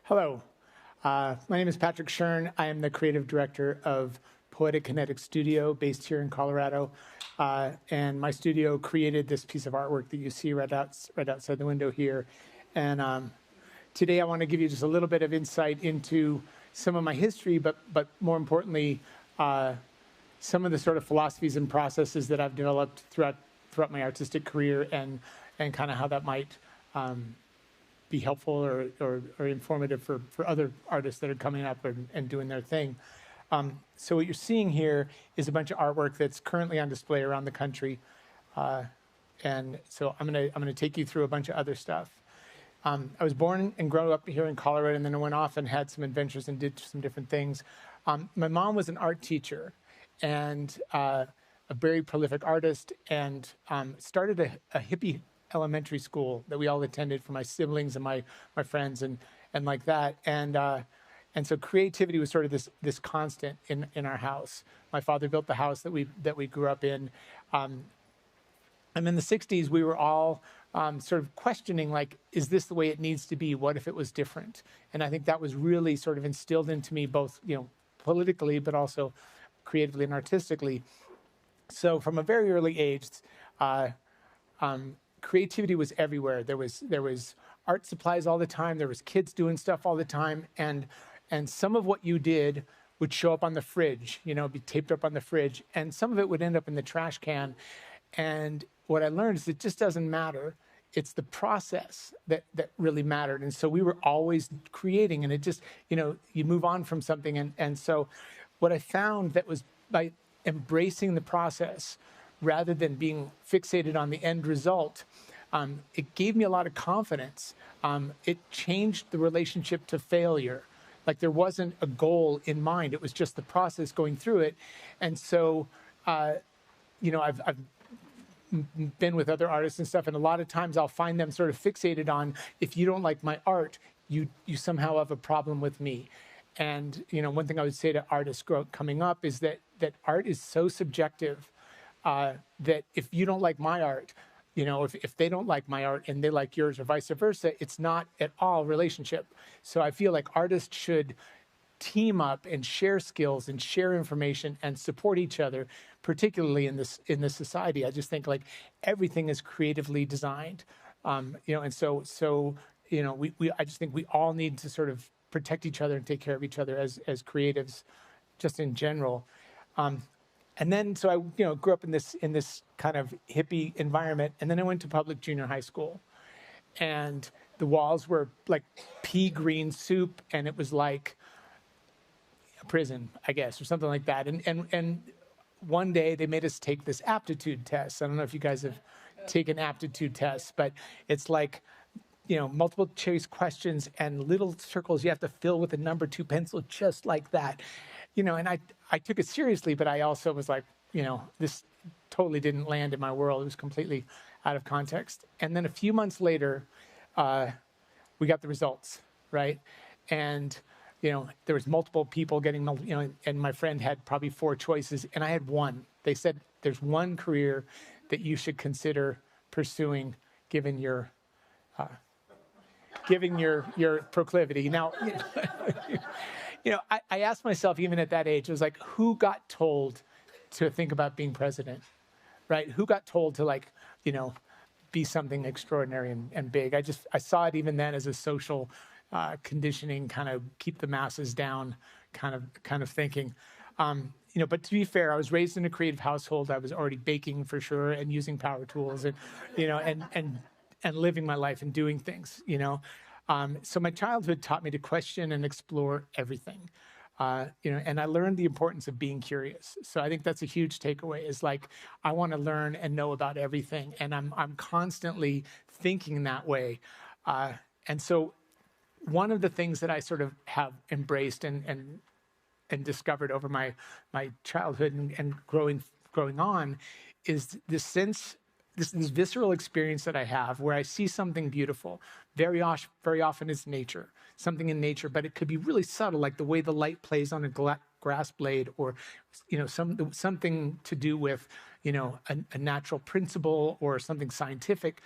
Hello, my name is Patrick Schern. I am the creative director of Poetic Kinetics Studio based here in Colorado. And my studio created this piece of artwork that you see right outside the window here. And today I want to give you just a little bit of insight into some of my history, but more importantly, some of the sort of philosophies and processes that I've developed throughout my artistic career, and kind of how that might be helpful or informative for other artists that are coming up and doing their thing. So what you're seeing here is a bunch of artwork that's currently on display around the country, and so I'm gonna take you through a bunch of other stuff. I was born and grew up here in Colorado, and then I went off and had some adventures and did some different things. My mom was an art teacher and a very prolific artist, and started a hippie elementary school that we all attended for my siblings and my friends and like that. And so creativity was sort of this constant in our house. My father built the house that we grew up in. And in the 60s, we were all sort of questioning, like, is this the way it needs to be? What if it was different? And I think that was really sort of instilled into me, both, politically, but also creatively and artistically. So from a very early age, creativity was everywhere. There was art supplies all the time. There was kids doing stuff all the time. And some of what you did would show up on the fridge, be taped up on the fridge. And some of it would end up in the trash can. And what I learned is it just doesn't matter. It's the process that really mattered. And so we were always creating, and it just, you move on from something. And so what I found that was by embracing the process rather than being fixated on the end result, it gave me a lot of confidence. It changed the relationship to failure. Like, there wasn't a goal in mind. It was just the process going through it. And so, I've been with other artists and stuff, and a lot of times I'll find them sort of fixated on, if you don't like my art, you somehow have a problem with me. And, one thing I would say to artists coming up is that art is so subjective, that if you don't like my art, if they don't like my art and they like yours, or vice versa, it's not at all relationship. So I feel like artists should team up and share skills and share information and support each other, particularly in this society. I just think, like, everything is creatively designed, and so I just think we all need to sort of protect each other and take care of each other as creatives, just in general. And then, so I, grew up in this kind of hippie environment, and then I went to public junior high school, and the walls were like pea green soup, and it was like a prison, I guess, or something like that. And one day they made us take this aptitude test. I don't know if you guys have taken aptitude tests, but it's like, multiple choice questions and little circles you have to fill with a number 2 pencil, just like that. And I took it seriously, but I also was like, this totally didn't land in my world. It was completely out of context. And then a few months later, we got the results, right? And, there was multiple people getting, and my friend had probably 4 choices, and I had one. They said, there's one career that you should consider pursuing, given your proclivity. Now, I asked myself, even at that age, I was like, who got told to think about being president, right? Who got told to, be something extraordinary and big? I saw it even then as a social conditioning, kind of keep the masses down kind of thinking. But to be fair, I was raised in a creative household. I was already baking for sure, and using power tools, and and living my life and doing things, So my childhood taught me to question and explore everything, and I learned the importance of being curious. So I think that's a huge takeaway, is like, I want to learn and know about everything, and I'm constantly thinking that way. And so one of the things that I sort of have embraced and discovered over my childhood and growing on is this sense, this visceral experience that I have, where I see something beautiful. Very often it's nature, something in nature, but it could be really subtle, like the way the light plays on a grass blade, or something to do with a natural principle or something scientific.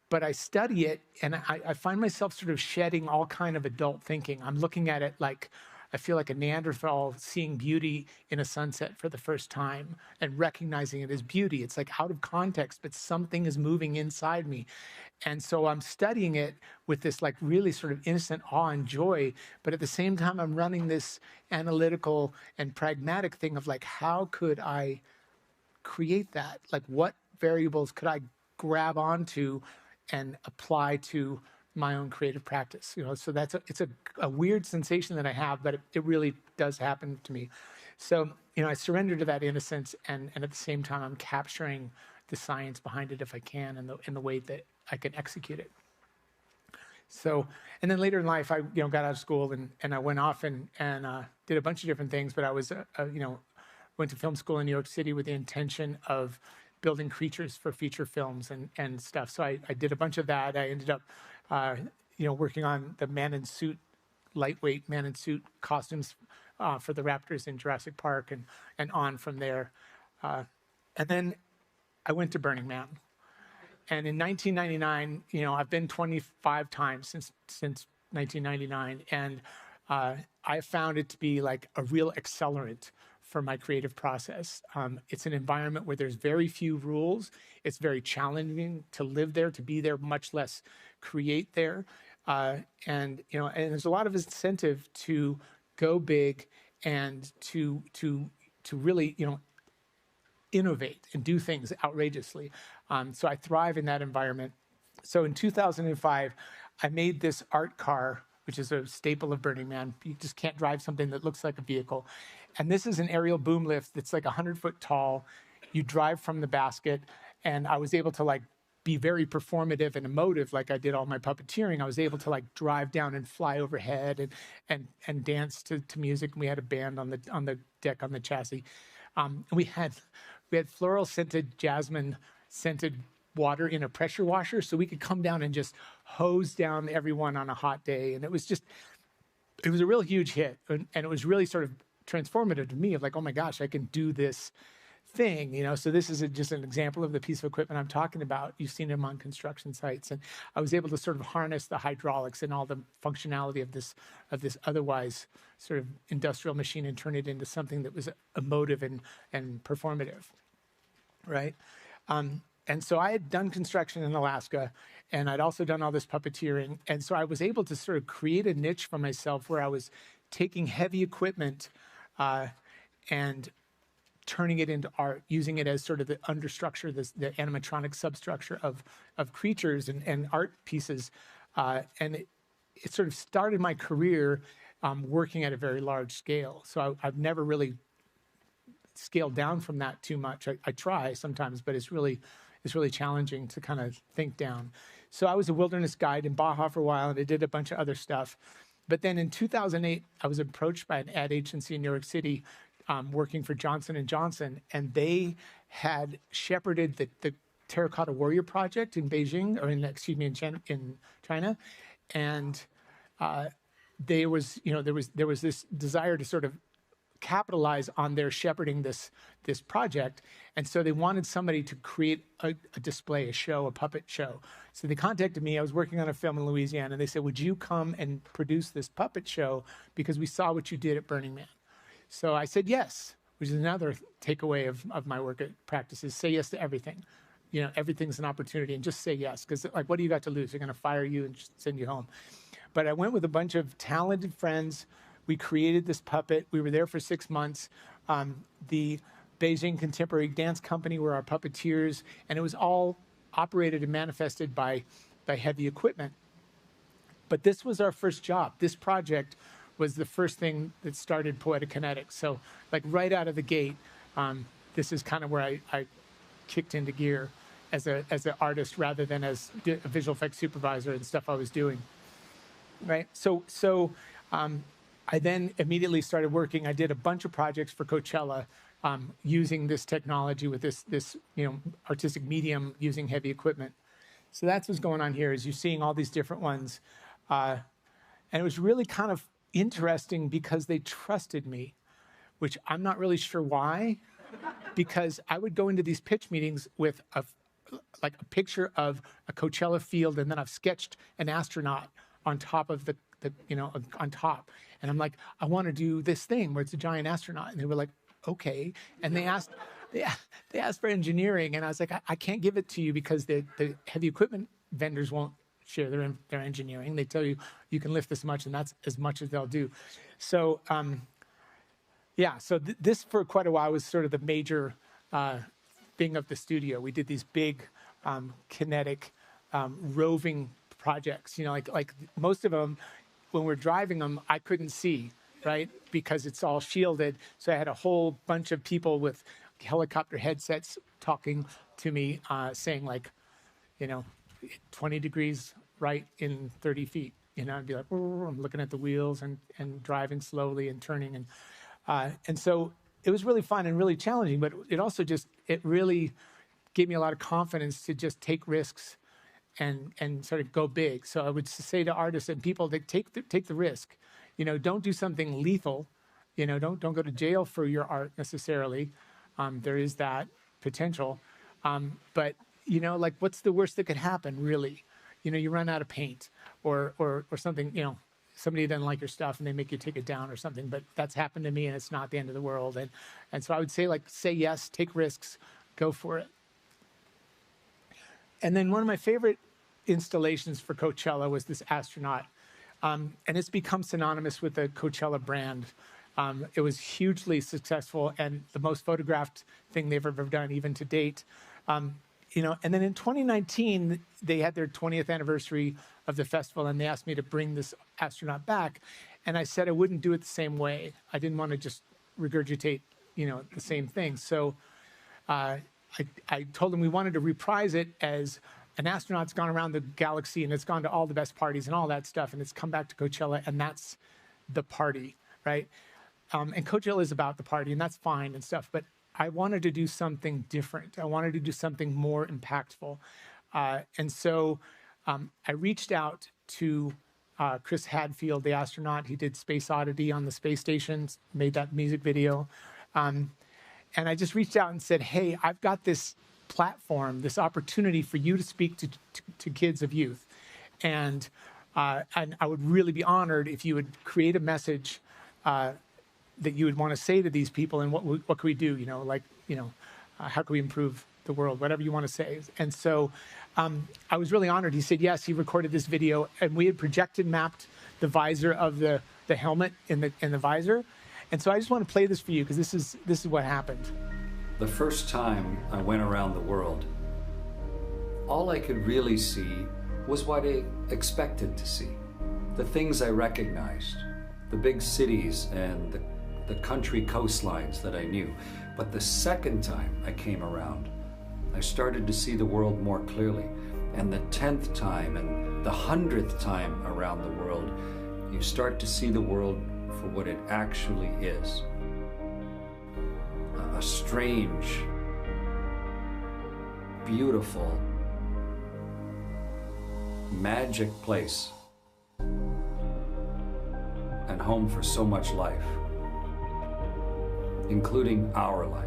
but I study it, and I find myself sort of shedding all kind of adult thinking. I'm looking at it like, I feel like a Neanderthal seeing beauty in a sunset for the first time and recognizing it as beauty. It's like out of context, but something is moving inside me. And so I'm studying it with this like really sort of innocent awe and joy, but at the same time, I'm running this analytical and pragmatic thing of like, how could I create that? Like, what variables could I grab onto and apply to my own creative practice? So it's a weird sensation that I have, but it really does happen to me. So, I surrender to that innocence, and at the same time, I'm capturing the science behind it if I can, in the way that I can execute it. So, and then later in life, I got out of school and I went off and did a bunch of different things. But I was went to film school in New York City with the intention of building creatures for feature films and stuff. So I did a bunch of that. I ended up working on the lightweight man in suit costumes for the raptors in Jurassic Park and on from there. And then I went to Burning Man. And in 1999, I've been 25 times since 1999, and I found it to be like a real accelerant for my creative process. It's an environment where there's very few rules. It's very challenging to live there, to be there, much less create there. And there's a lot of incentive to go big and to really, innovate and do things outrageously. So I thrive in that environment. So in 2005, I made this art car, which is a staple of Burning Man. You just can't drive something that looks like a vehicle. And this is an aerial boom lift that's like 100 foot tall. You drive from the basket, and I was able to like be very performative and emotive, like I did all my puppeteering. I was able to like drive down and fly overhead and dance to music. And we had a band on the deck on the chassis. And we had floral scented, jasmine scented water in a pressure washer, so we could come down and just hose down everyone on a hot day. And it was a real huge hit. And it was really sort of transformative to me of like, oh my gosh, I can do this thing, So this is just an example of the piece of equipment I'm talking about. You've seen them on construction sites. And I was able to sort of harness the hydraulics and all the functionality of this otherwise sort of industrial machine and turn it into something that was emotive and performative, right? And so I had done construction in Alaska, and I'd also done all this puppeteering. And so I was able to sort of create a niche for myself where I was taking heavy equipment and turning it into art, using it as sort of the understructure, the animatronic substructure of creatures and art pieces. And it sort of started my career working at a very large scale. So I've never really scaled down from that too much. I try sometimes, but it's really challenging to kind of think down. So I was a wilderness guide in Baja for a while, and I did a bunch of other stuff. But then in 2008, I was approached by an ad agency in New York City working for Johnson & Johnson, and they had shepherded the Terracotta Warrior Project in Beijing, or in China. And there was this desire to sort of capitalize on their shepherding this project. And so they wanted somebody to create a display, a show, a puppet show. So they contacted me. I was working on a film in Louisiana, and they said, would you come and produce this puppet show? Because we saw what you did at Burning Man. So I said yes, which is another takeaway of my work at practices. Say yes to everything. Everything's an opportunity, and just say yes. Because like, what do you got to lose? They're going to fire you and just send you home. But I went with a bunch of talented friends. We created this puppet. We were there for 6 months. The Beijing Contemporary Dance Company were our puppeteers, and it was all operated and manifested by heavy equipment. But this was our first job. This project was the first thing that started Poetic Kinetics. So like right out of the gate, this is kind of where I kicked into gear as an artist rather than as a visual effects supervisor and stuff I was doing, right? So I then immediately started working. I did a bunch of projects for Coachella using this technology with this artistic medium using heavy equipment. So that's what's going on here is you're seeing all these different ones. And it was really kind of interesting because they trusted me, which I'm not really sure why, because I would go into these pitch meetings with like a picture of a Coachella field, and then I've sketched an astronaut on top of the on top. And I'm like, I want to do this thing where it's a giant astronaut. And they were like, okay. And they asked for engineering, and I was like, I can't give it to you because the heavy equipment vendors won't share their engineering. They tell you you can lift this much, and that's as much as they'll do. So this for quite a while was sort of the major thing of the studio. We did these big kinetic roving projects. Like most of them, when we're driving them, I couldn't see, right? Because it's all shielded. So I had a whole bunch of people with helicopter headsets talking to me, saying like, 20 degrees right in 30 feet. I'd be like, I'm looking at the wheels and driving slowly and turning. And so it was really fun and really challenging, but it also it really gave me a lot of confidence to just take risks and sort of go big. So I would say to artists and people that take the risk, don't do something lethal, don't go to jail for your art necessarily. There is that potential. But, like what's the worst that could happen really? You run out of paint or something, somebody doesn't like your stuff and they make you take it down or something, but that's happened to me and it's not the end of the world. And so I would say say yes, take risks, go for it. And then one of my favorite installations for Coachella was this astronaut. And it's become synonymous with the Coachella brand. It was hugely successful and the most photographed thing they've ever done, even to date. And then in 2019, they had their 20th anniversary of the festival, and they asked me to bring this astronaut back. And I said I wouldn't do it the same way. I didn't want to just regurgitate, the same thing. So I told them we wanted to reprise it as an astronaut's gone around the galaxy and it's gone to all the best parties and all that stuff, and it's come back to Coachella, and that's the party, right? And Coachella is about the party, and that's fine and stuff, but I wanted to do something different. I wanted to do something more impactful. And so I reached out to Chris Hadfield, the astronaut. He did Space Oddity on the space station, made that music video. And I just reached out and said, hey, I've got this platform, this opportunity for you to speak to kids of youth. And I would really be honored if you would create a message that you would want to say to these people, and what can we do? How can we improve the world? Whatever you want to say. And so I was really honored. He said yes. He recorded this video, and we had projected mapped the visor of the helmet in the visor. And so I just want to play this for you because this is what happened. The first time I went around the world, all I could really see was what I expected to see. The things I recognized, the big cities and the country coastlines that I knew. But the second time I came around, I started to see the world more clearly. And the 10th time and the 100th time around the world, you start to see the world for what it actually is. A strange, beautiful, magic place and home for so much life, including our life.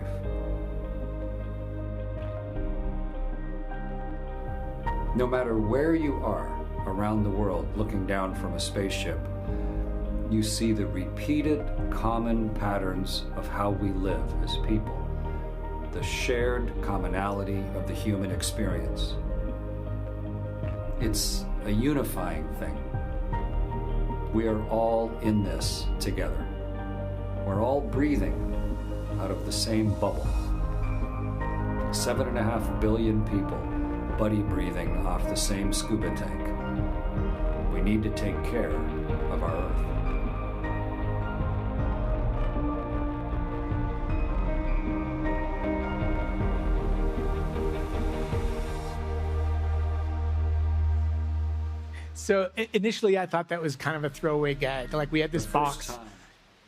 No matter where you are around the world looking down from a spaceship, you see the repeated common patterns of how we live as people, the shared commonality of the human experience. It's a unifying thing. We are all in this together. We're all breathing out of the same bubble. 7.5 billion people buddy breathing off the same scuba tank. We need to take care of our Earth. So initially I thought that was kind of a throwaway gag. Like we had this box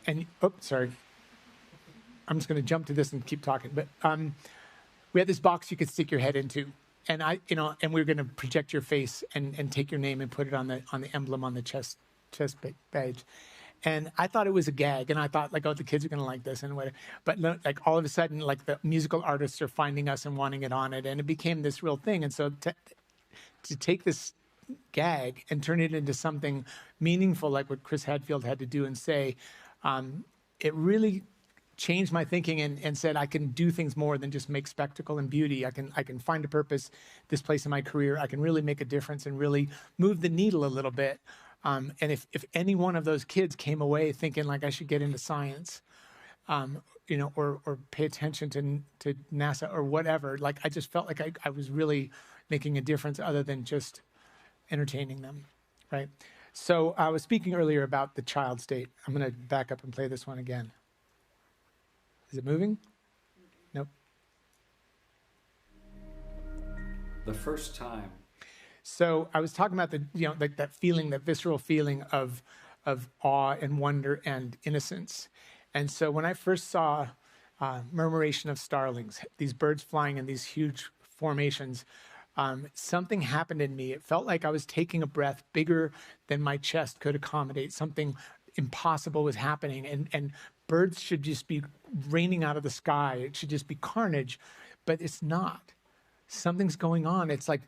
and, sorry. I'm just going to jump to this and keep talking. But we had this box you could stick your head into. And and we were going to project your face and take your name and put it on the emblem on the chest badge. And I thought it was a gag, and I thought like, oh, the kids are gonna like this and whatever. But no, like all of a sudden, like the musical artists are finding us and wanting it on it, and it became this real thing. And so to take this gag and turn it into something meaningful, like what Chris Hadfield had to do and say, it really changed my thinking and said I can do things more than just make spectacle and beauty. I can find a purpose this place in my career. I can really make a difference and really move the needle a little bit. And if any one of those kids came away thinking like I should get into science, or pay attention to NASA or whatever, like I just felt like I was really making a difference other than just entertaining them, right? So I was speaking earlier about the child state. I'm going to back up and play this one again. Is it moving? Nope. The first time. So I was talking about like that feeling, that visceral feeling of awe and wonder and innocence. And so when I first saw murmuration of starlings, these birds flying in these huge formations, something happened in me. It felt like I was taking a breath bigger than my chest could accommodate. Something impossible was happening, and birds should just be raining out of the sky. It should just be carnage, but it's not. Something's going on. It's like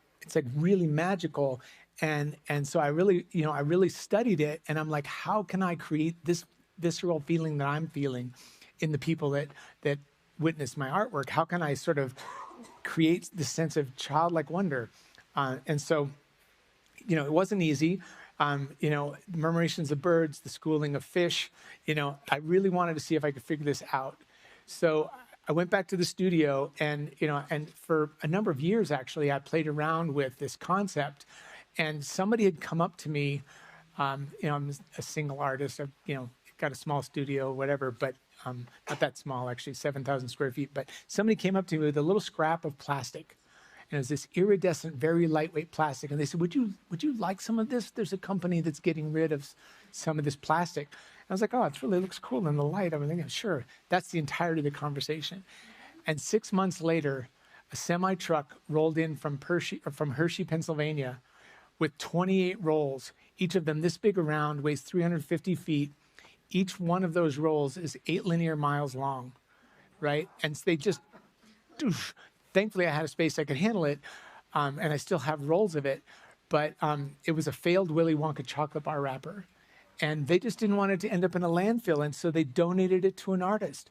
really magical. And so I really studied it, and I'm like, how can I create this visceral feeling that I'm feeling in the people that witness my artwork? How can I sort of create this sense of childlike wonder? And so, it wasn't easy. Murmurations of birds, the schooling of fish, I really wanted to see if I could figure this out. So I went back to the studio and for a number of years, actually, I played around with this concept, and somebody had come up to me. I'm a single artist. I've, got a small studio, whatever, but not that small, actually, 7,000 square feet. But somebody came up to me with a little scrap of plastic. And it was this iridescent, very lightweight plastic. And they said, would you like some of this? There's a company that's getting rid of some of this plastic. I was like, oh, it really looks cool in the light. I was thinking, sure. That's the entirety of the conversation. And 6 months later, a semi-truck rolled in from Hershey, Pennsylvania, with 28 rolls, each of them this big around, weighs 350 feet. Each one of those rolls is 8 linear miles long, right? And so they just, thankfully I had a space I could handle it, and I still have rolls of it, but it was a failed Willy Wonka chocolate bar wrapper. And they just didn't want it to end up in a landfill, and so they donated it to an artist.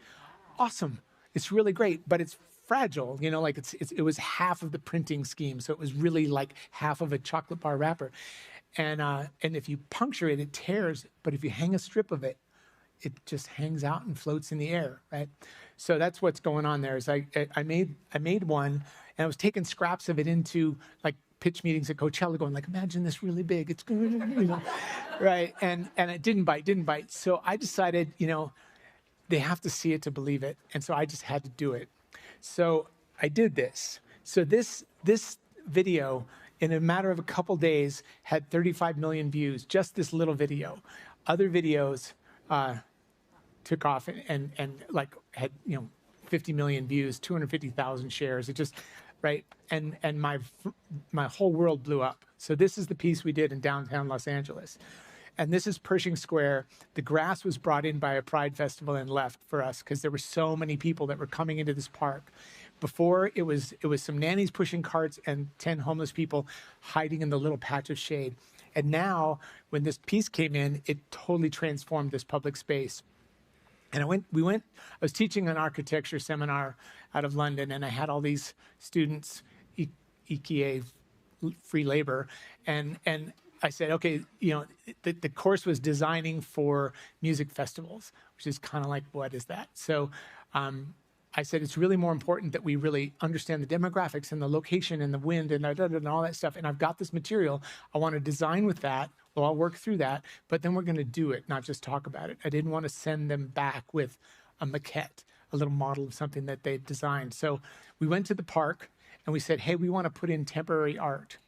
Awesome. It's really great, but it's fragile, like it was half of the printing scheme, so it was really like half of a chocolate bar wrapper. And if you puncture it, it tears, but if you hang a strip of it, it just hangs out and floats in the air, right? So that's what's going on there. Is I made one, and I was taking scraps of it into like pitch meetings at Coachella, going like, imagine this really big. It's good, right? And it didn't bite. So I decided, they have to see it to believe it, and so I just had to do it. So I did this. So this video, in a matter of a couple days, had 35 million views. Just this little video. Other videos took off and like had 50 million views, 250,000 shares. It just right, and my whole world blew up. So this is the piece we did in downtown Los Angeles, and this is Pershing Square. The grass was brought in by a Pride festival and left for us because there were so many people that were coming into this park. Before it was some nannies pushing carts and 10 homeless people hiding in the little patch of shade. And now, when this piece came in, it totally transformed this public space. And I was teaching an architecture seminar out of London, and I had all these students, EKA, free labor, and I said, okay, the course was designing for music festivals, which is kind of like, what is that? So I said, it's really more important that we really understand the demographics and the location and the wind and all that stuff. And I've got this material. I want to design with that. Well, I'll work through that, but then we're going to do it, not just talk about it. I didn't want to send them back with a maquette, a little model of something that they'd designed. So we went to the park and we said, hey, we want to put in temporary art.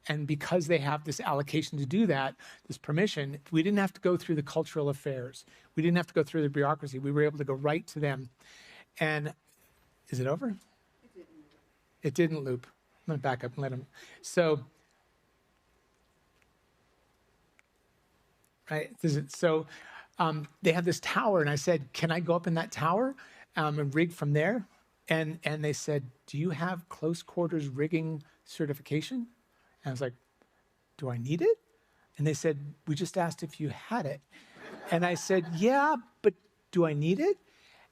And because they have this allocation to do that, this permission, we didn't have to go through the cultural affairs. We didn't have to go through the bureaucracy. We were able to go right to them. And is it over? It didn't loop. I'm going to back up and let them. So, right. So they had this tower, and I said, can I go up in that tower and rig from there? And they said, do you have close quarters rigging certification? And I was like, do I need it? And they said, we just asked if you had it. And I said, yeah, but do I need it?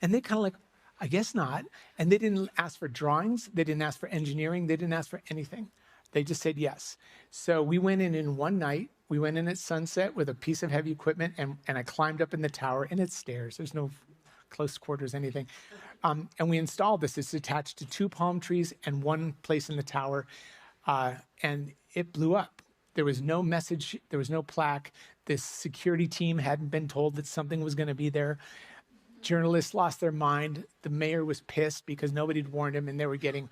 And they kind of like, I guess not. And they didn't ask for drawings. They didn't ask for engineering. They didn't ask for anything. They just said yes. So we went in one night. We went in at sunset with a piece of heavy equipment, and I climbed up in the tower, and it's stairs. There's no close quarters, anything. And we installed this. It's attached to 2 palm trees and 1 place in the tower. And it blew up. There was no message. There was no plaque. This security team hadn't been told that something was going to be there. Journalists lost their mind. The mayor was pissed because nobody had warned him, and they were getting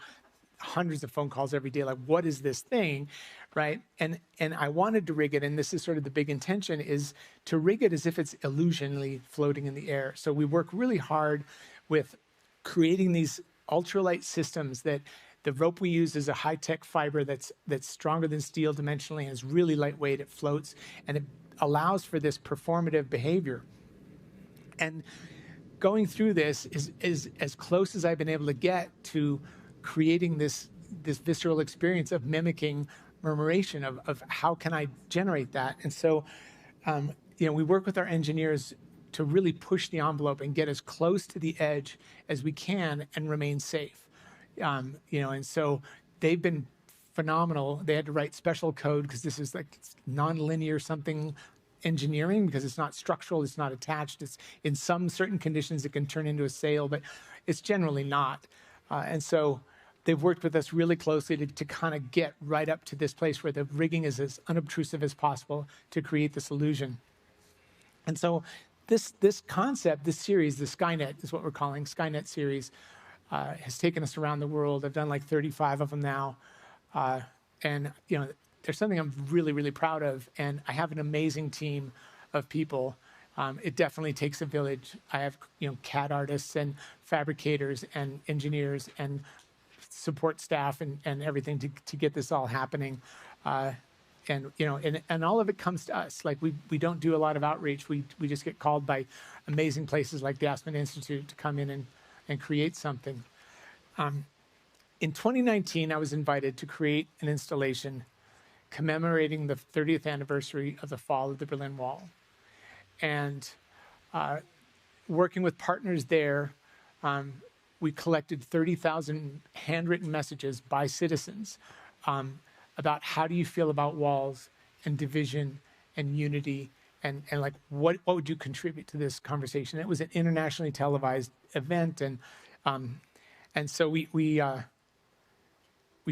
hundreds of phone calls every day, like, what is this thing, right? And I wanted to rig it, and this is sort of the big intention, is to rig it as if it's illusionally floating in the air. So we work really hard with creating these ultralight systems that the rope we use is a high-tech fiber that's stronger than steel dimensionally, and is really lightweight. It floats, and it allows for this performative behavior. And going through this is as close as I've been able to get to creating this visceral experience of mimicking murmuration, of how can I generate that. And so, we work with our engineers to really push the envelope and get as close to the edge as we can and remain safe. And so they've been phenomenal. They had to write special code because this is like nonlinear something engineering, because it's not structural, it's not attached. It's in some certain conditions it can turn into a sail, but it's generally not. And so they've worked with us really closely to kind of get right up to this place where the rigging is as unobtrusive as possible to create this illusion. And so this concept, this series, the Skynet is what we're calling, Skynet series, has taken us around the world. I've done like 35 of them now. And there's something I'm really, really proud of. And I have an amazing team of people. It definitely takes a village. I have, CAD artists and fabricators and engineers and support staff and everything to get this all happening. And all of it comes to us. Like we don't do a lot of outreach. We just get called by amazing places like the Aspen Institute to come in and create something. In 2019, I was invited to create an installation commemorating the 30th anniversary of the fall of the Berlin Wall. And working with partners there, we collected 30,000 handwritten messages by citizens about how do you feel about walls and division and unity, and like what would you contribute to this conversation? It was an internationally televised event, and so we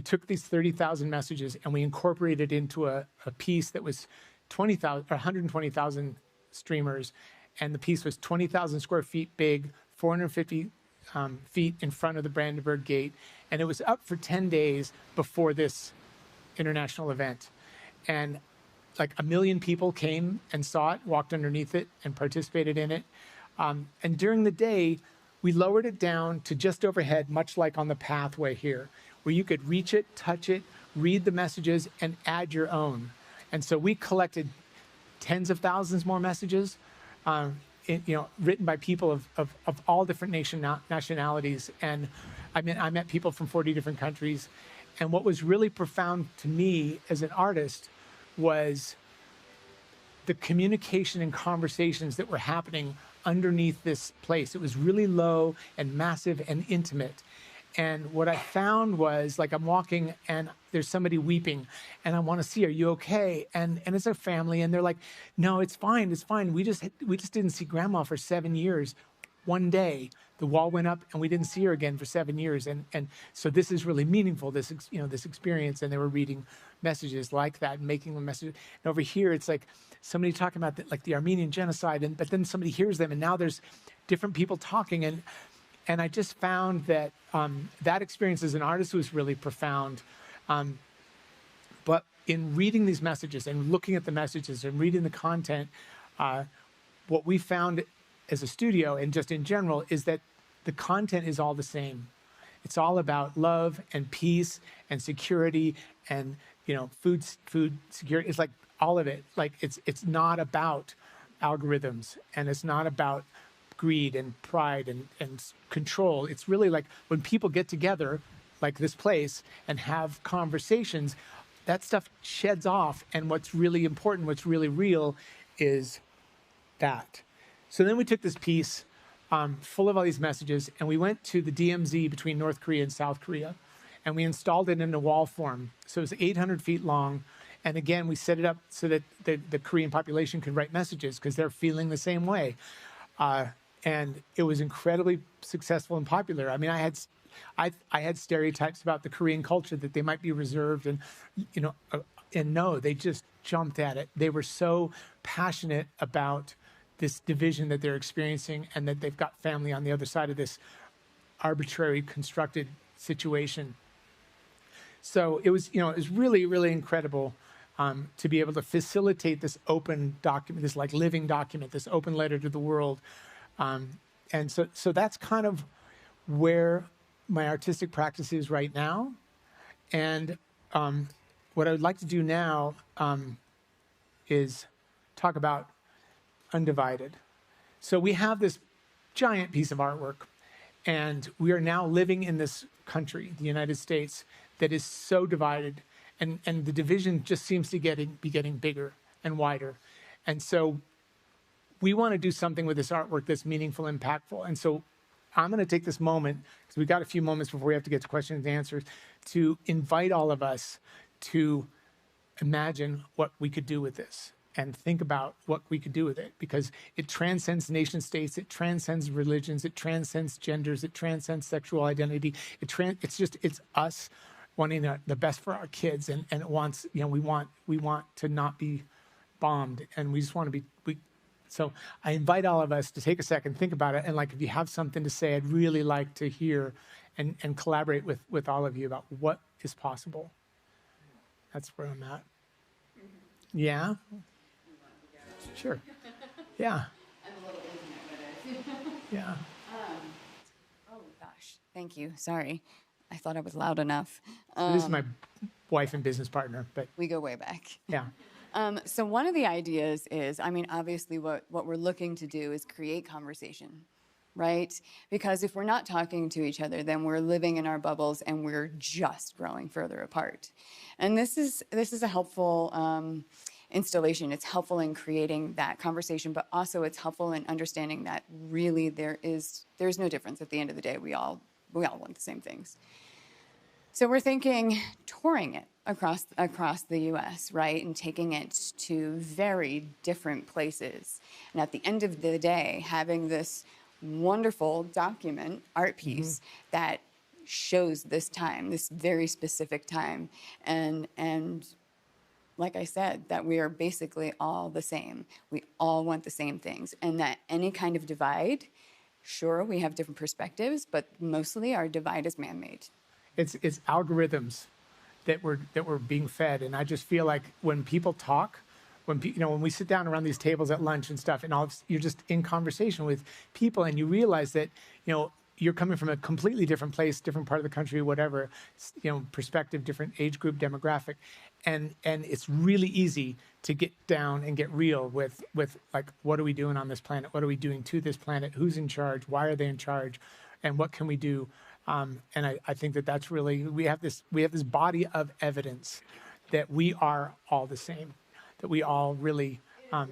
took these 30,000 messages and we incorporated into a piece that was 120,000 streamers, and the piece was 20,000 square feet big, 450 feet in front of the Brandenburg Gate, and it was up for 10 days before this international event. And like 1 million people came and saw it, walked underneath it, and participated in it. And during the day, we lowered it down to just overhead, much like on the pathway here, where you could reach it, touch it, read the messages, and add your own. And so we collected tens of thousands more messages, written by people of all different nationalities. And I met people from 40 different countries. And what was really profound to me as an artist was the communication and conversations that were happening underneath this place. It was really low and massive and intimate. And what I found was, like, I'm walking and there's somebody weeping and I want to see, are you okay? And it's a family and they're like, no, it's fine. It's fine. We just didn't see grandma for 7 years. One day the wall went up and we didn't see her again for 7 years. And so this is really meaningful, this experience. And they were reading messages like that and making the message. And over here, it's like somebody talking about the Armenian genocide, but then somebody hears them and now there's different people talking. And I just found that that experience as an artist was really profound. But in reading these messages and looking at the messages and reading the content, what we found as a studio and just in general is that the content is all the same. It's all about love and peace and security and food security. It's like all of it. Like it's not about algorithms, and it's not about greed and pride and control. It's really like when people get together, like this place, and have conversations, that stuff sheds off. And what's really important, what's really real, is that. So then we took this piece full of all these messages, and we went to the DMZ between North Korea and South Korea, and we installed it in a wall form. So it was 800 feet long. And again, we set it up so that the Korean population could write messages because they're feeling the same way. And it was incredibly successful and popular. I mean, I had stereotypes about the Korean culture that they might be reserved, and and no, they just jumped at it. They were so passionate about this division that they're experiencing, and that they've got family on the other side of this arbitrary constructed situation. So it was really, really incredible to be able to facilitate this open document, this like living document, this open letter to the world. And so that's kind of where my artistic practice is right now. And what I would like to do now is talk about Undivided. So we have this giant piece of artwork, and we are now living in this country, the United States, that is so divided, and the division just seems to be getting bigger and wider. And so we want to do something with this artwork that's meaningful, impactful. And so I'm going to take this moment, because we've got a few moments before we have to get to questions and answers, to invite all of us to imagine what we could do with this and think about what we could do with it, because it transcends nation states, it transcends religions, it transcends genders, it transcends sexual identity. It's us wanting the best for our kids, and it wants, we want to not be bombed, and we just want to be. So I invite all of us to take a second, think about it, and like if you have something to say, I'd really like to hear and collaborate with all of you about what is possible. That's where I'm at. Yeah. Sure. Yeah. I'm a little intimate with it. Yeah. Oh gosh, thank you. Sorry, I thought I was loud enough. This is my wife and business partner, but We go way back. yeah. So one of the ideas is, obviously what we're looking to do is create conversation, right? Because if we're not talking to each other, then we're living in our bubbles and we're just growing further apart. And this is a helpful installation. It's helpful in creating that conversation, but also it's helpful in understanding that really there's no difference. At the end of the day, we all want the same things. So we're thinking touring it across the U.S., right, and taking it to very different places. And at the end of the day, having this wonderful document, art piece that shows this time, this very specific time, and like I said, that we are basically all the same. We all want the same things, and that any kind of divide, sure, we have different perspectives, but mostly our divide is man-made. It's algorithms that we're being fed, and I just feel like when people talk, when we sit down around these tables at lunch and stuff, and you're just in conversation with people, and you realize that you're coming from a completely different place, different part of the country, whatever, perspective, different age group, demographic, and it's really easy to get down and get real with like, what are we doing on this planet? What are we doing to this planet? Who's in charge? Why are they in charge? And what can we do? And I think that's really, we have this body of evidence that we are all the same, that we all really. When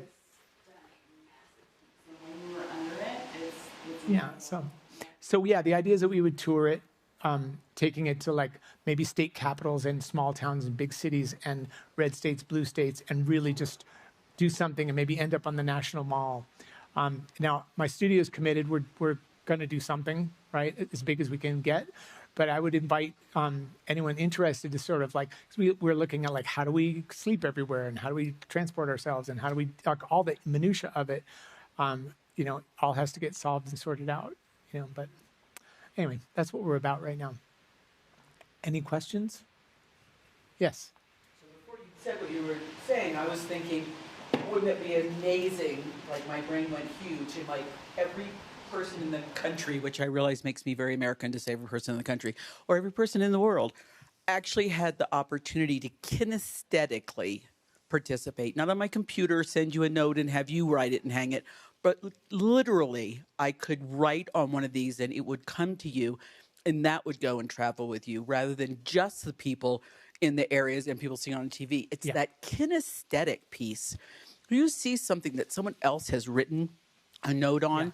we were under it, it's Yeah. So yeah, the idea is that we would tour it, taking it to like maybe state capitals and small towns and big cities and red states, blue states, and really just do something and maybe end up on the National Mall. Now my studio is committed. We're going to do something, right, as big as we can get. But I would invite anyone interested to sort of like, because we're looking at like, how do we sleep everywhere, and how do we transport ourselves, and how do we, like, all the minutia of it, all has to get solved and sorted out, But anyway, that's what we're about right now. Any questions? Yes. So before you said what you were saying, I was thinking, wouldn't it be amazing, like my brain went huge, and like every person in the country, which I realize makes me very American to say every person in the country, or every person in the world, actually had the opportunity to kinesthetically participate. Not on my computer, send you a note and have you write it and hang it, but literally I could write on one of these and it would come to you and that would go and travel with you rather than just the people in the areas and people seeing on TV. It's that kinesthetic piece. You see something that someone else has written a note on,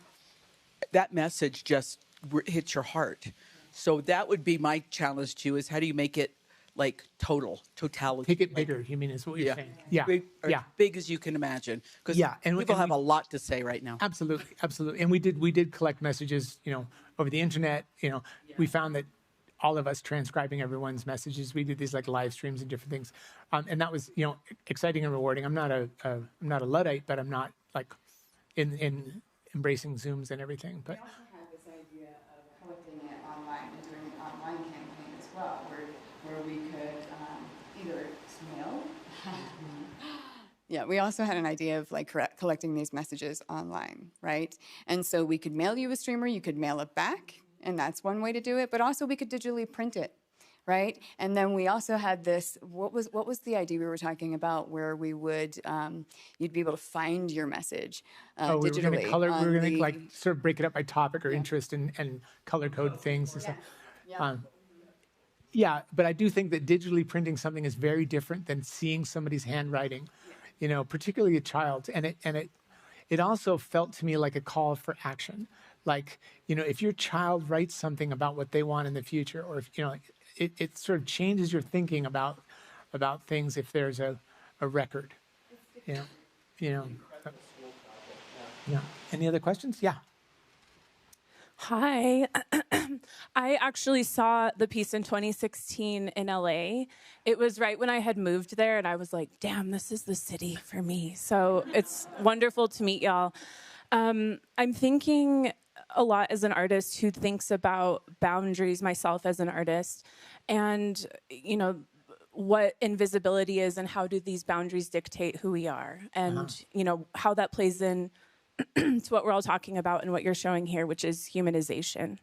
that message just hits your heart. So that would be my challenge to you, is how do you make it like totality? Take it bigger, you mean, is what you're saying. Yeah, As big as you can imagine. Because people have a lot to say right now. Absolutely, absolutely. And we did collect messages, over the internet. We found that all of us transcribing everyone's messages. We did these like live streams and different things, and that was exciting and rewarding. I'm not a Luddite, but I'm not like in embracing Zooms and everything. But we also had this idea of collecting it online and doing an online campaign as well, where we could either mail. Yeah, we also had an idea of like collecting these messages online, right? And so we could mail you a streamer, you could mail it back, and that's one way to do it. But also we could digitally print it, right? And then we also had this. What was the idea we were talking about, where we would you'd be able to find your message digitally? We were going to like sort of break it up by topic or interest and color code things and stuff. Yeah, but I do think that digitally printing something is very different than seeing somebody's handwriting. Particularly a child's, and it also felt to me like a call for action. Like, if your child writes something about what they want in the future, or if, it sort of changes your thinking about things if there's a record. Yeah. Any other questions? Yeah. Hi. I actually saw the piece in 2016 in LA. It was right when I had moved there, and I was like, damn, this is the city for me. So it's wonderful to meet y'all. I'm thinking a lot as an artist who thinks about boundaries, myself as an artist, and, what invisibility is and how do these boundaries dictate who we are, and, how that plays in to what we're all talking about and what you're showing here, which is humanization.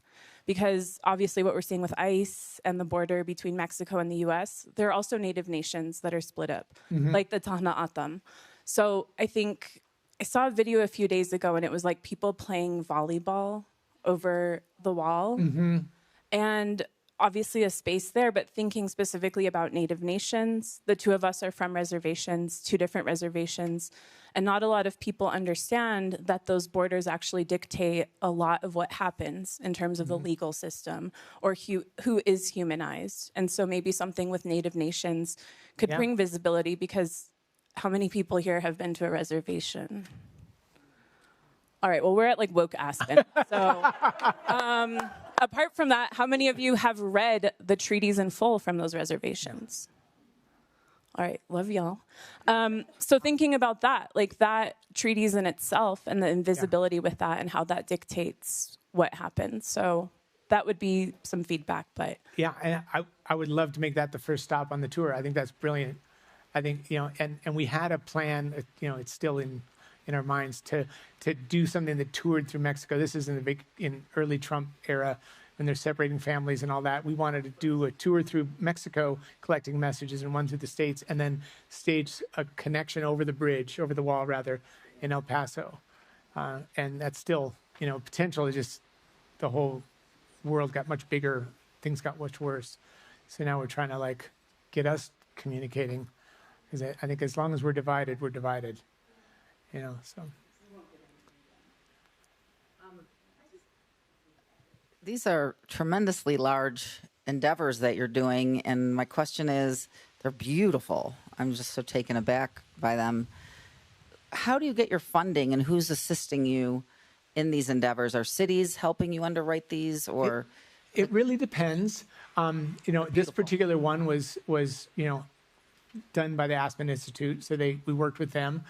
Because obviously what we're seeing with ICE and the border between Mexico and the US, there are also native nations that are split up, like the Tahna Atam. So I think I saw a video a few days ago, and it was like people playing volleyball over the wall. And obviously a space there, but thinking specifically about native nations. The two of us are from reservations, 2 different reservations. And not a lot of people understand that those borders actually dictate a lot of what happens in terms of the legal system, or who is humanized. And so maybe something with native nations could bring visibility, because how many people here have been to a reservation? All right, well, we're at like woke Aspen. So apart from that, how many of you have read the treaties in full from those reservations? All right, love y'all. So thinking about that, like that treaties in itself and the invisibility with that and how that dictates what happens. So that would be some feedback, but. Yeah, and I would love to make that the first stop on the tour. I think that's brilliant. I think, and we had a plan, it's still in our minds to do something that toured through Mexico. This is in early Trump era, when they're separating families and all that. We wanted to do a tour through Mexico, collecting messages, and one through the States, and then stage a connection over the wall rather, in El Paso. And that's still, potential. Is just the whole world got much bigger, things got much worse. So now we're trying to like get us communicating, because I think as long as we're divided, we're divided. So. These are tremendously large endeavors that you're doing, and my question is, they're beautiful. I'm just so taken aback by them. How do you get your funding, and who's assisting you in these endeavors? Are cities helping you underwrite these, or? It really depends. This particular one was done by the Aspen Institute, so we worked with them.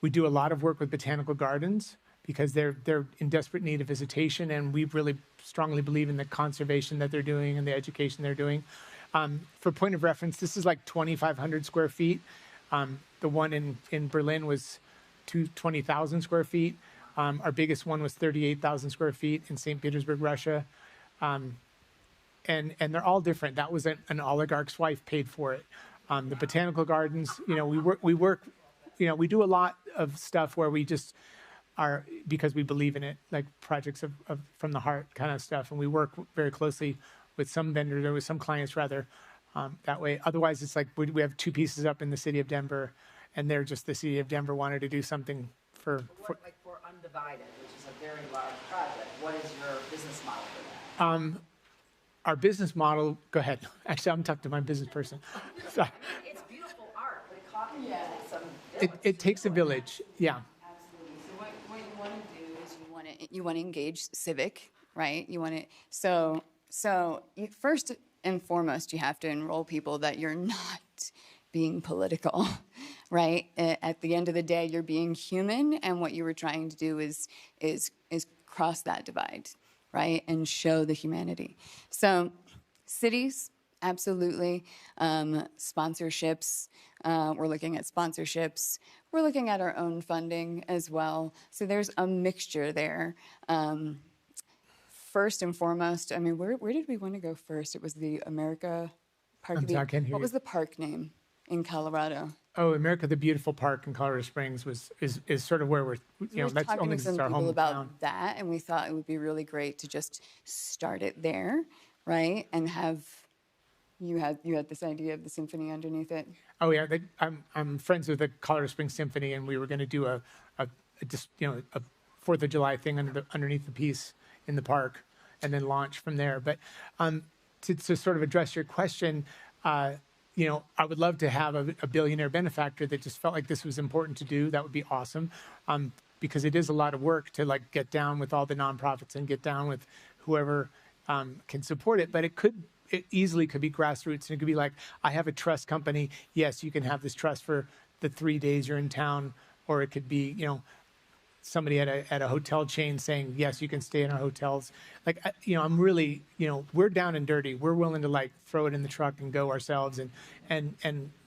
We do a lot of work with botanical gardens, because they're in desperate need of visitation, and we really strongly believe in the conservation that they're doing and the education they're doing. For point of reference, this is like 2,500 square feet. The one in Berlin was 20,000 square feet. Our biggest one was 38,000 square feet in St. Petersburg, Russia. And they're all different. That was an oligarch's wife paid for it. The botanical gardens, we do a lot of stuff where we just are, because we believe in it, like projects of from the heart kind of stuff. And we work very closely with some vendors, or with some clients rather, that way. Otherwise, it's like we have 2 pieces up in the city of Denver, and they're just, the city of Denver wanted to do something for Like for Undivided, which is a very large project, what is your business model for that? our business model. Go ahead. Actually, I'm talking to my business person. So, It's beautiful art, but it costs some it takes a village. Yeah. Absolutely. So what you want to do is you want to engage civic, right? You want to so you, first and foremost, you have to enroll people that you're not being political, right? At the end of the day, you're being human, and what you were trying to do is cross that divide, right, and show the humanity. So, cities, absolutely. Sponsorships, we're looking at sponsorships. We're looking at our own funding as well. So there's a mixture there. First and foremost, I mean, where did we want to go first? It was the America Park. I'm sorry, I can't hear What you. was the park name in Colorado? Oh, America the Beautiful Park in Colorado Springs is sort of where we're, We were that's talking only to some our people hometown. about that, and we thought it would be really great to just start it there, right? And have you had this idea of the symphony underneath it. Oh yeah, I'm friends with the Colorado Springs Symphony, and we were going to do a 4th of July thing underneath the piece in the park, and then launch from there. But to sort of address your question, I would love to have a billionaire benefactor that just felt like this was important to do. That would be awesome, because it is a lot of work to like get down with all the nonprofits and get down with whoever can support it. But it easily could be grassroots, and it could be like, I have a trust company. Yes, you can have this trust for the 3 days you're in town, or it could be, somebody at a hotel chain saying, yes, you can stay in our hotels. Like, I'm really, we're down and dirty. We're willing to like throw it in the truck and go ourselves and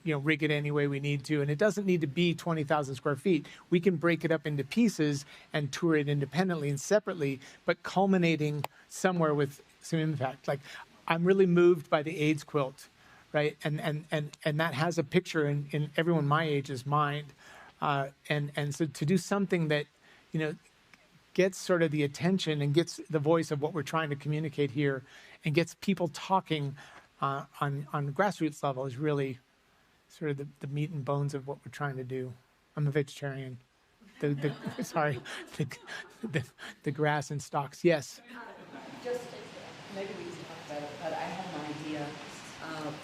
rig it any way we need to. And it doesn't need to be 20,000 square feet. We can break it up into pieces and tour it independently and separately, but culminating somewhere with some impact. Like, I'm really moved by the AIDS quilt, right? And that has a picture in everyone my age's mind. And so to do something that, gets sort of the attention and gets the voice of what we're trying to communicate here, and gets people talking on the grassroots level is really sort of the meat and bones of what we're trying to do. I'm a vegetarian. Sorry, the grass and stalks. Yes. Just maybe we can talk about it, but I have an idea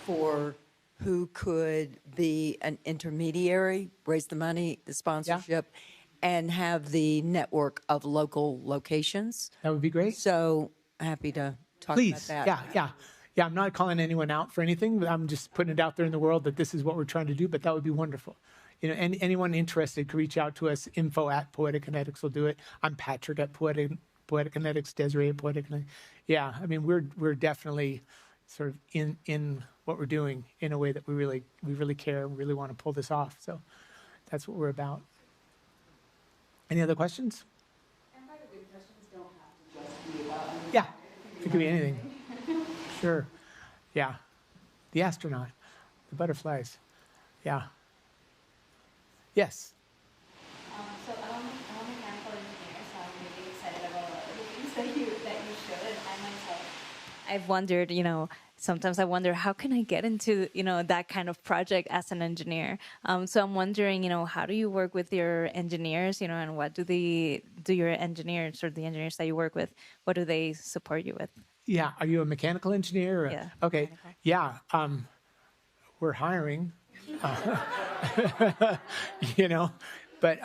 for who could be an intermediary, raise the money, the sponsorship, and have the network of local locations. That would be great. So happy to talk Please. about that. Yeah. I'm not calling anyone out for anything, but I'm just putting it out there in the world that this is what we're trying to do. But that would be wonderful. Anyone interested could reach out to us. info@Poetic Kinetics will do it. I'm Patrick at Poetic Kinetics, Desiree at Poetic Kinetics. Yeah, I mean, we're definitely sort of in what we're doing in a way that we really care and really want to pull this off. So that's what we're about. Any other questions? And by the way, questions don't have to just be about. Yeah, it could be anything. Sure. Yeah. The astronaut, the butterflies. Yeah. Yes. So I'm a mechanical engineer, so I'm really excited about all the things that you showed. And I myself, I've wondered, sometimes I wonder, how can I get into, that kind of project as an engineer? So I'm wondering, how do you work with your engineers, and what do your engineers or the engineers that you work with, what do they support you with? Yeah. Are you a mechanical engineer? Yeah. Okay. Mechanical. Yeah. We're hiring. But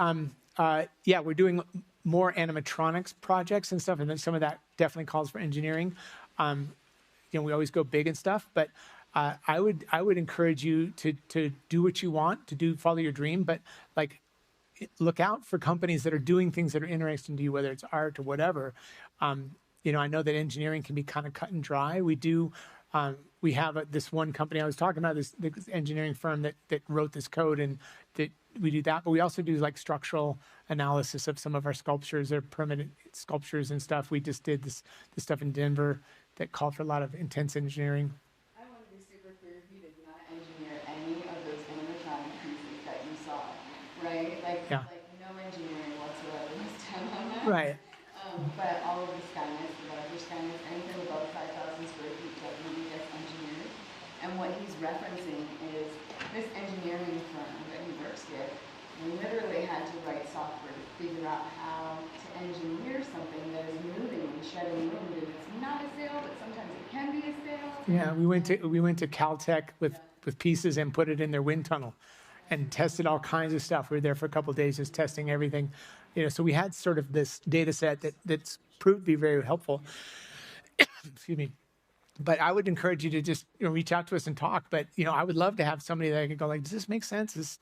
we're doing more animatronics projects and stuff, and then some of that definitely calls for engineering. We always go big and stuff, but I would encourage you to do what you want to follow your dream, but like look out for companies that are doing things that are interesting to you, whether it's art or whatever. I know that engineering can be kind of cut and dry. We have this one company I was talking about, this engineering firm that wrote this code, and that we do that. But we also do like structural analysis of some of our sculptures, or permanent sculptures and stuff. We just did this stuff in Denver that called for a lot of intense engineering. I want to be super clear. You did not engineer any Yeah. like no engineering whatsoever this time on that. Right. But all of the Skynets, the larger Skynets, anything above 5,000 square feet definitely gets engineered. And what he's referencing is this engineering firm that he works with. We literally had to write software to figure out how to engineer something that is moving and shedding wind, and it's not a sail, but sometimes it can be a sail. Yeah, we went to Caltech with pieces and put it in their wind tunnel, and tested all kinds of stuff. We were there for a couple of days just testing everything, so we had sort of this data set that's proved to be very helpful. Excuse me. But I would encourage you to just reach out to us and talk. But I would love to have somebody that I could go like, does this make sense?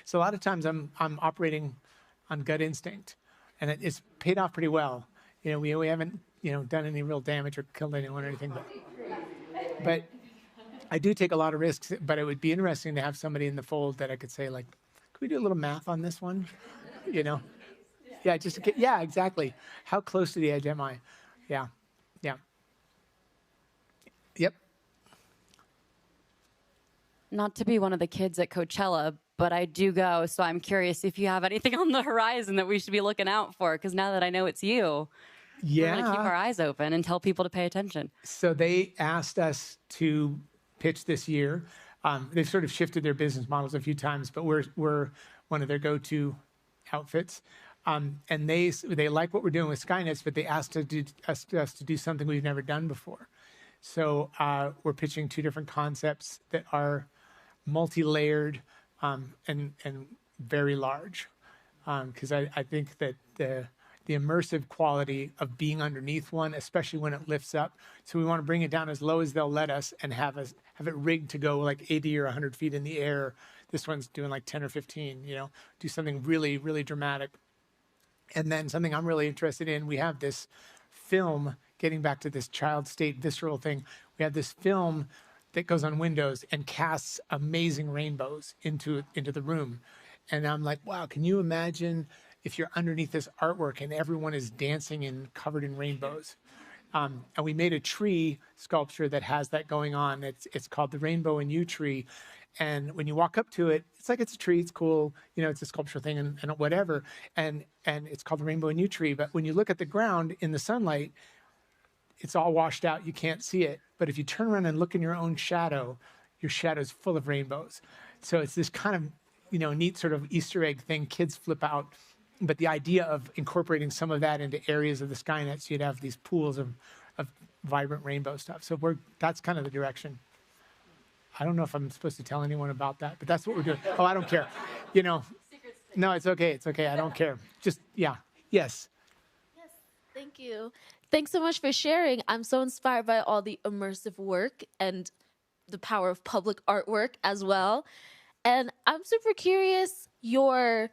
So a lot of times I'm operating on gut instinct, and it's paid off pretty well. We haven't done any real damage or killed anyone or anything, but I do take a lot of risks. But it would be interesting to have somebody in the fold that I could say like, could we do a little math on this one? Yeah, yeah, exactly. How close to the edge am I? Yeah. Yep. Not to be one of the kids at Coachella, but I do go, so I'm curious if you have anything on the horizon that we should be looking out for, because now that I know it's you, we're going to keep our eyes open and tell people to pay attention. So they asked us to pitch this year. They've sort of shifted their business models a few times, but we're one of their go-to outfits. And they like what we're doing with Skynets, but they asked us to do something we've never done before. So we're pitching two different concepts that are multi-layered and very large, because I think that the immersive quality of being underneath one, especially when it lifts up. So we want to bring it down as low as they'll let us and have it rigged to go like 80 or 100 feet in the air. This one's doing like 10 or 15. Do something really, really dramatic. And then something I'm really interested in, we have this film. Getting back to this child state visceral thing, we have this film that goes on windows and casts amazing rainbows into the room. And I'm like, wow, can you imagine if you're underneath this artwork and everyone is dancing and covered in rainbows? And we made a tree sculpture that has that going on. It's called the Rainbow in You tree. And when you walk up to it, it's like it's a tree, it's cool, it's a sculptural thing and whatever. And it's called the Rainbow in You tree. But when you look at the ground in the sunlight, it's all washed out. You can't see it. But if you turn around and look in your own shadow, your shadow's full of rainbows. So it's this kind of, neat sort of Easter egg thing. Kids flip out. But the idea of incorporating some of that into areas of the Skynet, so you'd have these pools of vibrant rainbow stuff. So that's kind of the direction. I don't know if I'm supposed to tell anyone about that, but that's what we're doing. Oh, I don't care. No, it's okay. It's okay. I don't care. Just, yeah. Yes. Yes. Thank you. Thanks so much for sharing. I'm so inspired by all the immersive work and the power of public artwork as well. And I'm super curious your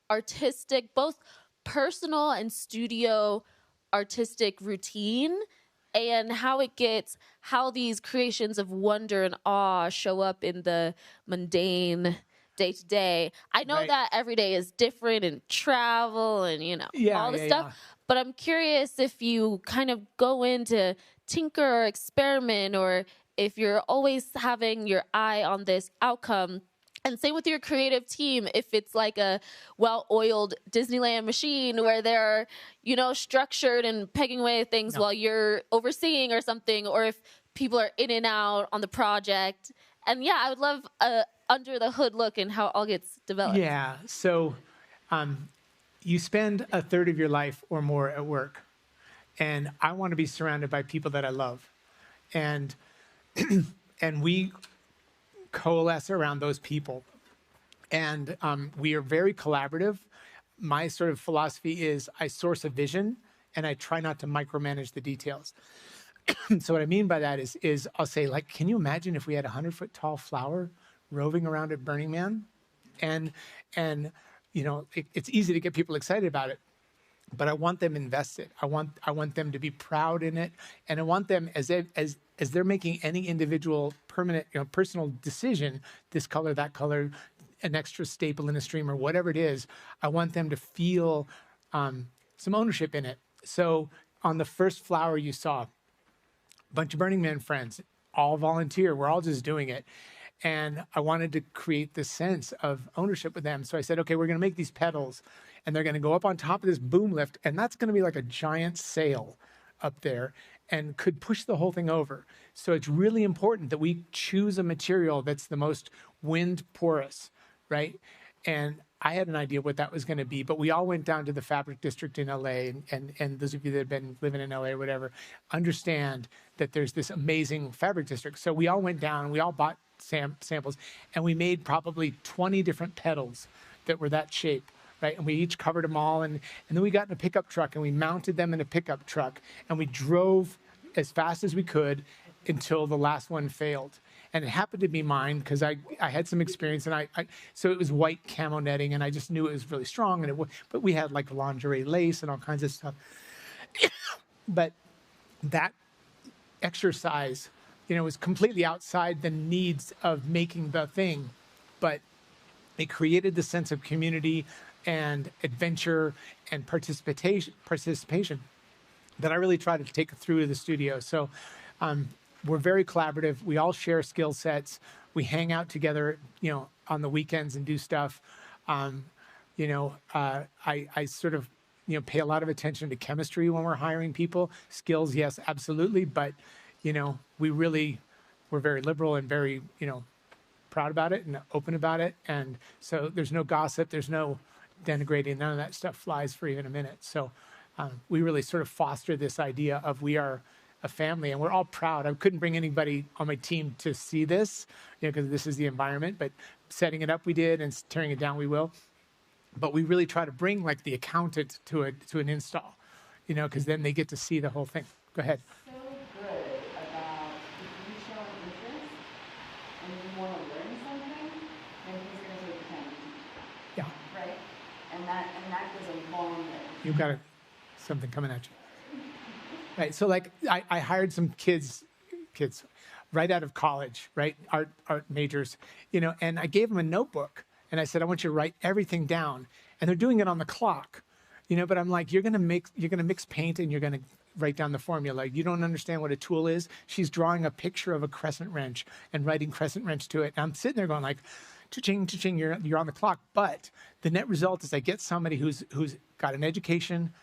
artistic, both personal and studio artistic routine, and how these creations of wonder and awe show up in the mundane day to day. I know that every day is different and travel and, all this stuff. Yeah. But I'm curious if you kind of go into tinker or experiment, or if you're always having your eye on this outcome. And same with your creative team, if it's like a well-oiled Disneyland machine where they're, structured and pegging away at things while you're overseeing or something, or if people are in and out on the project. And I would love under the hood look and how it all gets developed. Yeah, so you spend a third of your life or more at work. And I want to be surrounded by people that I love. And we coalesce around those people. And we are very collaborative. My sort of philosophy is I source a vision and I try not to micromanage the details. So what I mean by that is I'll say, like, can you imagine if we had a 100-foot tall flower roving around at Burning Man? And it's easy to get people excited about it, but I want them invested. I want them to be proud in it, and I want them as they're making any individual permanent, personal decision, this color, that color, an extra staple in a stream or whatever it is, I want them to feel some ownership in it. So on the first flower you saw, a bunch of Burning Man friends, all volunteer. We're all just doing it. And I wanted to create this sense of ownership with them. So I said, okay, we're going to make these pedals, and they're going to go up on top of this boom lift, and that's going to be like a giant sail up there and could push the whole thing over. So it's really important that we choose a material that's the most wind porous, right? And I had an idea what that was going to be, but we all went down to the fabric district in LA, and those of you that have been living in LA or whatever, understand that there's this amazing fabric district. So we all went down, and we all bought samples, and we made probably 20 different pedals that were that shape, right? And we each covered them all, and then we got in a pickup truck, and we mounted them in a pickup truck, and we drove as fast as we could until the last one failed. And it happened to be mine because I had some experience, and so it was white camo netting, and I just knew it was really strong, but we had like lingerie lace and all kinds of stuff. But that exercise, was completely outside the needs of making the thing, but it created the sense of community and adventure and participation that I really try to take through to the studio. So we're very collaborative. We all share skill sets. We hang out together, on the weekends and do stuff. I sort of, pay a lot of attention to chemistry when we're hiring people. Skills, yes, absolutely. But, we're very liberal and very, proud about it and open about it. And so there's no gossip. There's no denigrating. None of that stuff flies for even a minute. So we really sort of foster this idea of we are a family, and we're all proud. I couldn't bring anybody on my team to see this, because this is the environment, but setting it up we did, and tearing it down we will. But we really try to bring like the accountant to an install, because then they get to see the whole thing. Go ahead. So good about if you show an interest and you want to learn something, then he's going to take the time to teach you. Yeah. Right? And that goes a long way. You've got something coming at you. Right. So like I hired some kids right out of college, right? Art majors, and I gave them a notebook, and I said, I want you to write everything down. And they're doing it on the clock, but I'm like, you're going to mix paint, and you're going to write down the formula. You don't understand what a tool is. She's drawing a picture of a crescent wrench and writing crescent wrench to it. And I'm sitting there going like, cha-ching, cha-ching, you're on the clock. But the net result is I get somebody who's got an education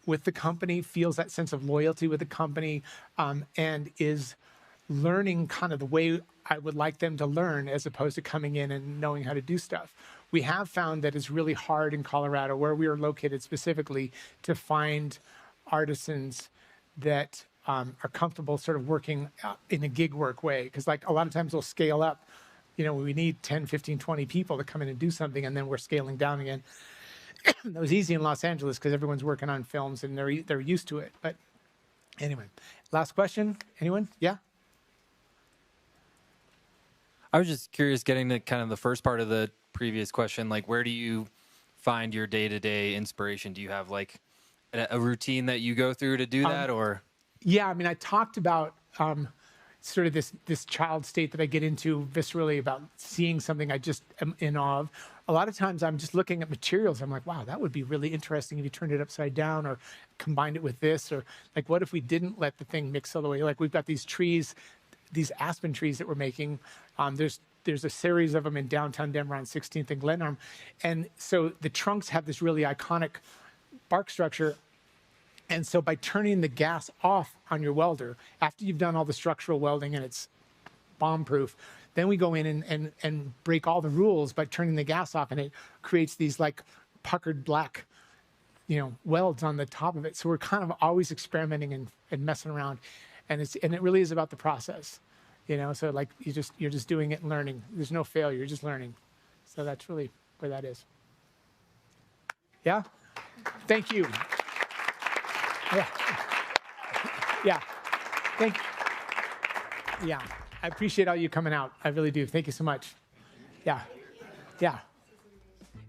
with the company, feels that sense of loyalty with the company, and is learning kind of the way I would like them to learn, as opposed to coming in and knowing how to do stuff. We have found that it's really hard in Colorado, where we are located specifically, to find artisans that are comfortable sort of working in a gig work way. Because like a lot of times we'll scale up, we need 10, 15, 20 people to come in and do something, and then we're scaling down again. That was easy in Los Angeles because everyone's working on films and they're used to it. But anyway, last question. Anyone? Yeah? I was just curious, getting to kind of the first part of the previous question, like where do you find your day-to-day inspiration? Do you have like a routine that you go through to do that, or? Yeah, I mean, I talked about sort of this child state that I get into viscerally about seeing something I just am in awe of. A lot of times I'm just looking at materials. I'm like, wow, that would be really interesting if you turned it upside down or combined it with this, or like, what if we didn't let the thing mix all the way? Like we've got these trees, these aspen trees that we're making. There's a series of them in downtown Denver on 16th and Glenarm. And so the trunks have this really iconic bark structure. And so by turning the gas off on your welder, after you've done all the structural welding and it's bomb-proof, then we go in and break all the rules by turning the gas off, and it creates these like puckered black, welds on the top of it. So we're kind of always experimenting and messing around, and it really is about the process, So like you're just doing it and learning. There's no failure. You're just learning. So that's really where that is. Yeah. Thank you. Yeah. Yeah. Thank you. Yeah. I appreciate all you coming out. I really do. Thank you so much. Yeah. Yeah.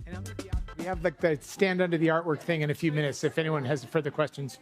And we have like the stand under the artwork thing in a few minutes if anyone has further questions.